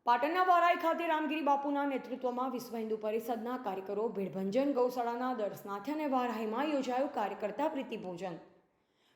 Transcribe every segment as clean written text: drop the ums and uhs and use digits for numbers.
પાટણના વરાઈ ખાતે રામગીરી બાપુના નેતૃત્વમાં વિશ્વ હિન્દુ પરિષદના કાર્યકરો ભીડભંજન ગૌશાળાના દર્શનાર્થે અને વારાહીમાં યોજાયું કાર્યકર્તા પ્રીતિ ભોજન।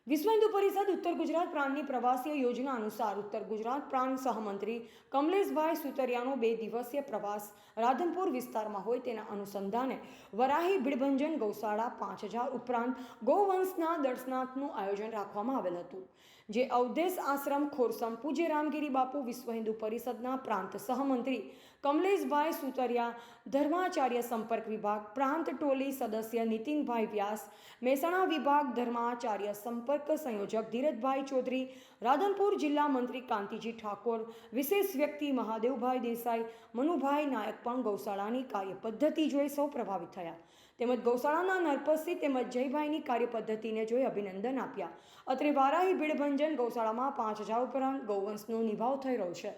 વિશ્વ હિન્દુ પરિષદ ઉત્તર ગુજરાત પ્રાંતની પ્રવાસીય યોજના અનુસાર ઉત્તર ગુજરાત પ્રાંત સહમંત્રી કમલેશભાઈ સુતરિયાનો 2 દિવસીય પ્રવાસ રાધનપુર વિસ્તારમાં હોય તેના અનુસંધાને વરાહી ભીડભંજન ગૌશાળા 5000 ઉપરાંત ગૌવંશના દર્શનાર્થનું આયોજન રાખવામાં આવેલ હતું, જે અવધેશ આશ્રમ ખોરસમ પૂજ્ય રામગીરી બાપુ વિશ્વ હિન્દુ પરિષદના પ્રાંત સહમંત્રી કમલેશભાઈ સુતરિયા, ધર્માચાર્ય સંપર્ક વિભાગ પ્રાંત ટોલી સદસ્ય નીતિનભાઈ વ્યાસ, મહેસાણા વિભાગ ધર્માચાર્ય સંપર્ક સંયોજક ધીરજભાઈ ચૌધરી, રાધનપુર જિલ્લા મંત્રી કાંતિજી ઠાકોર, વિશેષ વ્યક્તિ મહાદેવભાઈ દેસાઈ, મનુભાઈ નાયક પણ ગૌશાળાની કાર્યપદ્ધતિ જોઈ સૌ પ્રભાવિત થયા તેમજ ગૌશાળાના નરપતસિંહ તેમજ જયભાઈની કાર્યપદ્ધતિને જોઈ અભિનંદન આપ્યા। અત્રે વારાહી ભીડભંજન ગૌશાળામાં 5000 ઉપરાંત ગૌવંશનો નિભાવ થઈ રહ્યો છે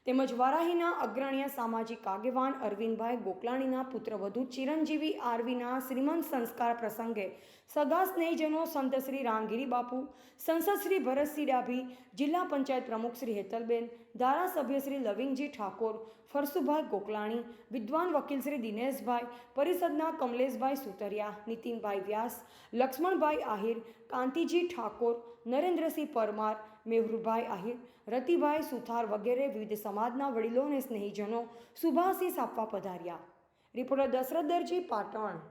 તેમજ વારાહીના અગ્રણીય સામાજિક આગેવાન અરવિંદભાઈ ગોકલાણીના પુત્રવધુ ચિરંજીવી આરવીના શ્રીમંત સંસ્કાર પ્રસંગે સગા સ્નેહીજનો સંત શ્રી રામગીરી બાપુ, સંસદ શ્રી ભરતસિંહ ડાભી, જિલ્લા પંચાયત પ્રમુખ શ્રી હેતલબેન, ધારાસભ્ય શ્રી લવિંગજી ઠાકોર, ફરસુભાઈ ગોકલાણી, વિદ્વાન વકીલ શ્રી દિનેશભાઈ, પરિષદના કમલેશભાઈ સુતરિયા, નીતિનભાઈ વ્યાસ, લક્ષ્મણભાઈ આહિર, કાંતિજી ઠાકોર, નરેન્દ્રસિંહ પરમાર, મેહુરભાઈ આહિર, રતિભાઈ સુથાર વગેરે વિવિધ સમાજના વડીલો અને સ્નેહીજનો શુભાશીષ આપવા પધાર્યા। રિપોર્ટર દશરથ દરજી, પાટણ।